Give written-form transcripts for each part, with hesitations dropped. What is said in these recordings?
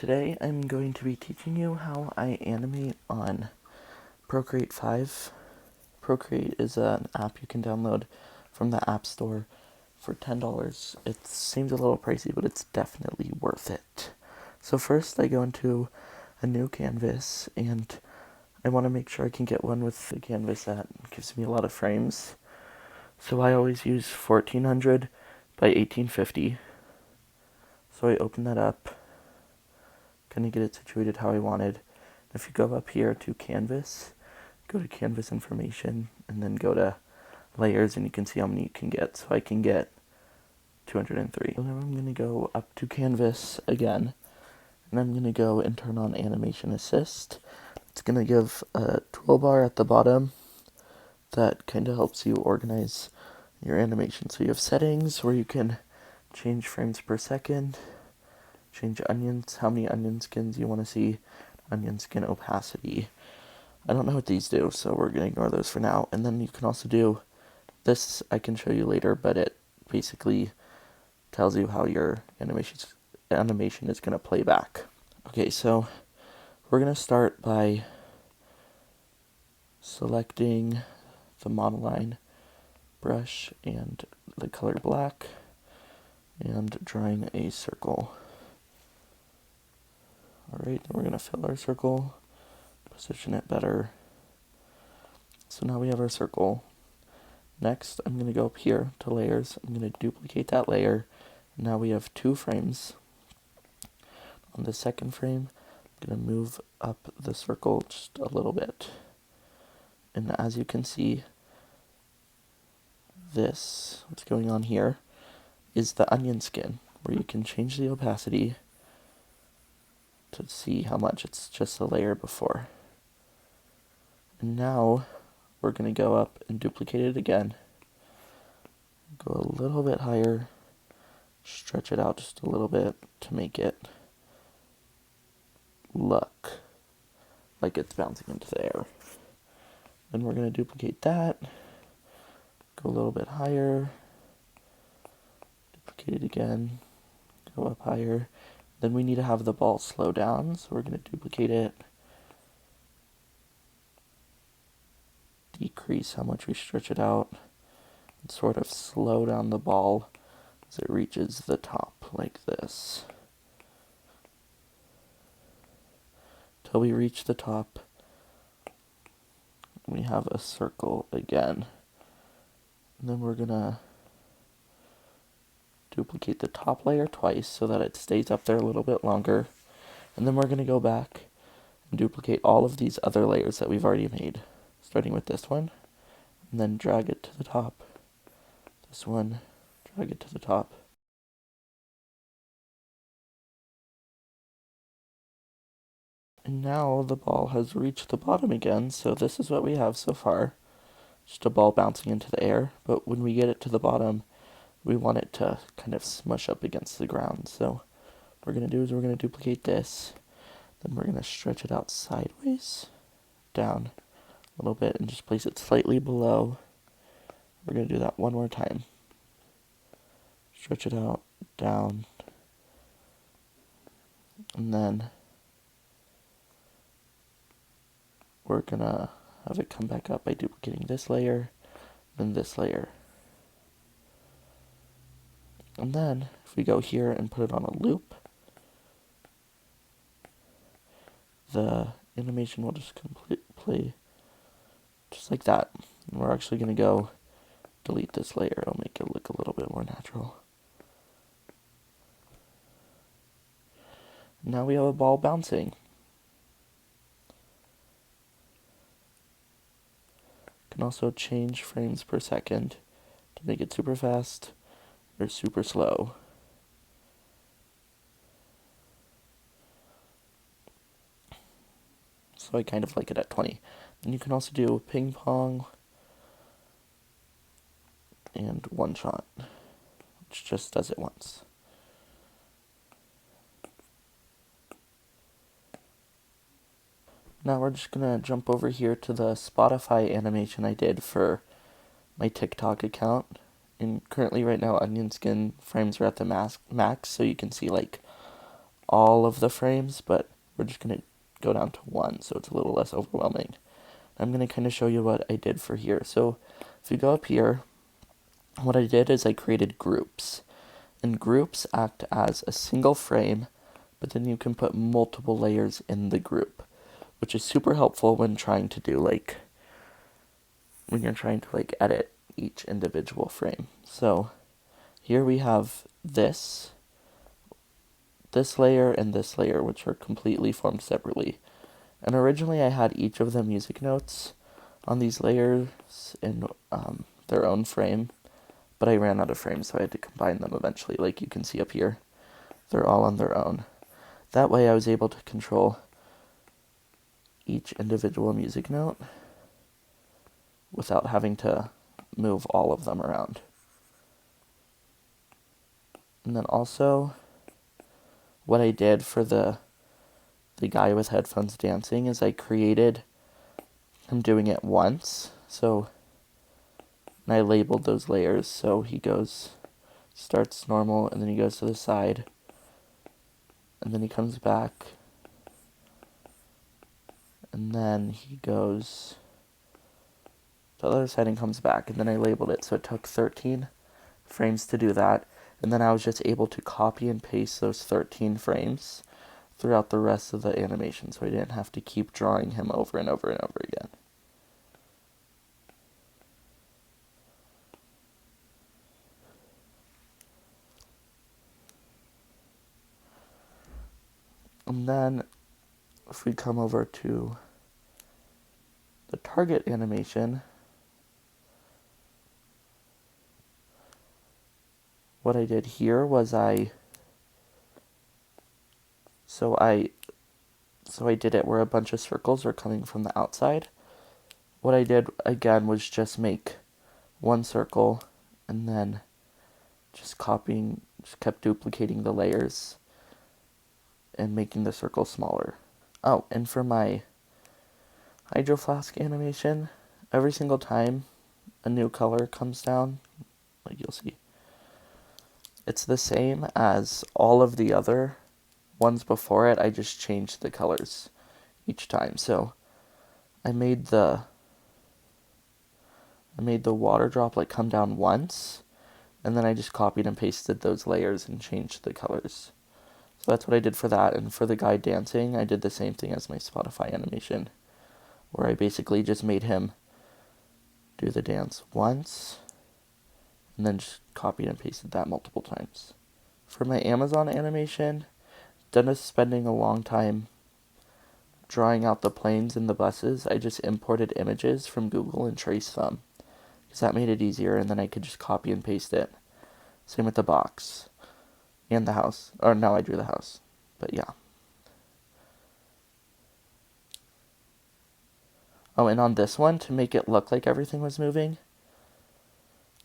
Today I'm going to be teaching you how I animate on Procreate 5. Procreate is an app you can download from the App Store for $10. It seems a little pricey, but it's definitely worth it. So first I go into a new canvas, and I want to make sure I can get one with the canvas that gives me a lot of frames. So I always use 1400 by 1850. So I open that up, kind of get it situated how I wanted. If you go up here to canvas, go to canvas information, and then go to layers, and you can see how many you can get. So I can get 203. So now I'm going to go up to canvas again, and I'm going to go and turn on animation assist. It's going to give a toolbar at the bottom that kind of helps you organize your animation. So you have settings where you can change frames per second, change onions, how many onion skins you want to see, onion skin opacity. I don't know what these do, so we're going to ignore those for now. And then you can also do this, I can show you later, but it basically tells you how your animation is going to play back. Okay, so we're going to start by selecting the monoline brush and the color black and drawing a circle. Alright, then we're going to fill our circle, position it better. So now we have our circle. Next, I'm going to go up here to layers. I'm going to duplicate that layer. Now we have 2 frames. On the second frame, I'm going to move up the circle just a little bit. And as you can see, what's going on here, is the onion skin, where you can change the opacity to see how much. It's just a layer before. And now we're going to go up and duplicate it again. Go a little bit higher, stretch it out just a little bit to make it look like it's bouncing into the air. Then we're going to duplicate that, go a little bit higher, duplicate it again, go up higher. Then we need to have the ball slow down, so we're going to duplicate it, decrease how much we stretch it out, and sort of slow down the ball as it reaches the top, like this. Till we reach the top, we have a circle again. And then we're gonna duplicate the top layer twice so that it stays up there a little bit longer. And then we're gonna go back and duplicate all of these other layers that we've already made, starting with this one, and then drag it to the top. This one, drag it to the top. And now the ball has reached the bottom again, so this is what we have so far. Just a ball bouncing into the air, but when we get it to the bottom, we want it to kind of smush up against the ground. So what we're going to do is we're going to duplicate this, then we're going to stretch it out sideways, down a little bit, and just place it slightly below. We're going to do that one more time. Stretch it out, down, and then we're going to have it come back up by duplicating this layer, then this layer. And then, if we go here and put it on a loop, the animation will just play just like that. And we're actually going to go delete this layer. It'll make it look a little bit more natural. Now we have a ball bouncing. You can also change frames per second to make it super fast or super slow. So I kind of like it at 20. And you can also do ping pong and one shot, which just does it once. Now we're just gonna jump over here to the Spotify animation I did for my TikTok account. And currently right now onion skin frames are at the max, so you can see like all of the frames, but we're just going to go down to 1 so it's a little less overwhelming. I'm going to kind of show you what I did for here. So if you go up here, what I did is I created groups. And groups act as a single frame, but then you can put multiple layers in the group, which is super helpful when trying to do when you're trying to edit each individual frame. So here we have this layer and this layer, which are completely formed separately. And originally I had each of the music notes on these layers in their own frame, but I ran out of frames, so I had to combine them eventually. Like you can see up here, they're all on their own. That way I was able to control each individual music note without having to move all of them around. And then also, what I did for the guy with headphones dancing is I created him doing it once. So and I labeled those layers. So he starts normal, and then he goes to the side, and then he comes back, and then he goes to the other side and comes back, and then I labeled it. So it took 13 frames to do that, and then I was just able to copy and paste those 13 frames throughout the rest of the animation, so I didn't have to keep drawing him over and over and over again. And then if we come over to the target animation, what I did here was I did it where a bunch of circles are coming from the outside. What I did again was just make one circle and then just kept duplicating the layers and making the circle smaller. Oh, and for my Hydro Flask animation, every single time a new color comes down, like you'll see, it's the same as all of the other ones before it. I just changed the colors each time. So I made the water droplet come down once, and then I just copied and pasted those layers and changed the colors. So that's what I did for that. And for the guy dancing, I did the same thing as my Spotify animation, where I basically just made him do the dance once, and then just copied and pasted that multiple times. For my Amazon animation, instead of spending a long time drawing out the planes and the buses, I just imported images from Google and traced them, because that made it easier, and then I could just copy and paste it. Same with the box and the house. Or no, I drew the house, but yeah. Oh, and on this one, to make it look like everything was moving,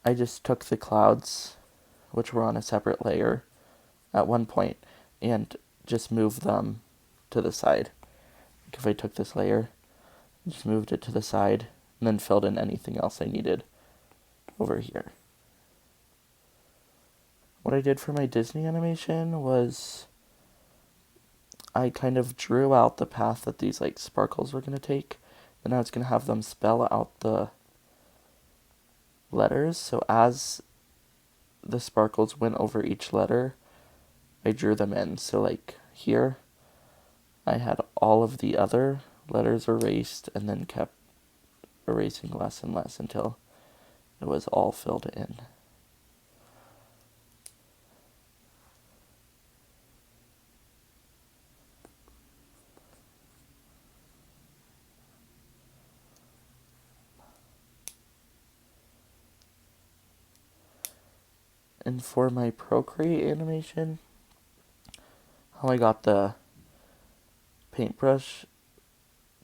I just took the clouds, which were on a separate layer at one point, and just moved them to the side. Like if I took this layer, just moved it to the side, and then filled in anything else I needed over here. What I did for my Disney animation was I kind of drew out the path that these sparkles were going to take, and I was going to have them spell out the letters. So as the sparkles went over each letter, I drew them in. So here, I had all of the other letters erased and then kept erasing less and less until it was all filled in. And for my Procreate animation, how I got the paintbrush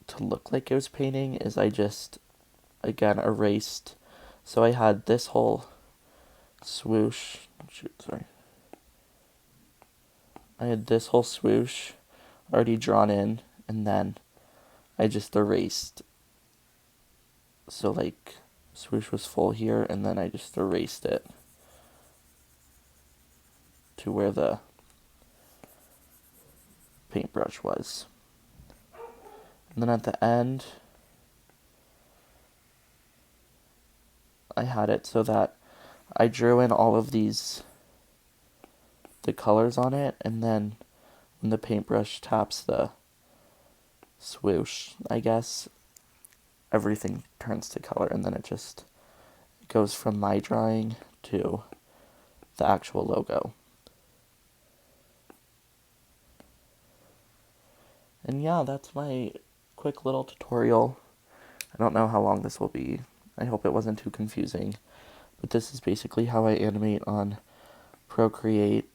to look like it was painting is I just, again, erased. So I had this whole swoosh. I had this whole swoosh already drawn in, and then I just erased. So swoosh was full here, and then I just erased it to where the paintbrush was. And then at the end, I had it so that I drew in all of the colors on it, and then when the paintbrush taps the swoosh, I guess, everything turns to color, and then it just goes from my drawing to the actual logo. And yeah, that's my quick little tutorial. I don't know how long this will be. I hope it wasn't too confusing. But this is basically how I animate on Procreate.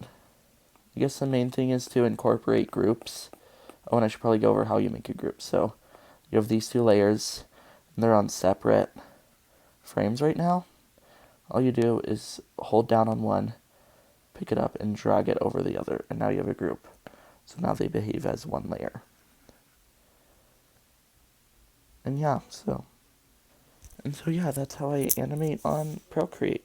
I guess the main thing is to incorporate groups. Oh, and I should probably go over how you make a group. So you have these two layers, and they're on separate frames right now. All you do is hold down on one, pick it up, and drag it over the other, and now you have a group. So now they behave as one layer. And yeah, so yeah, that's how I animate on Procreate.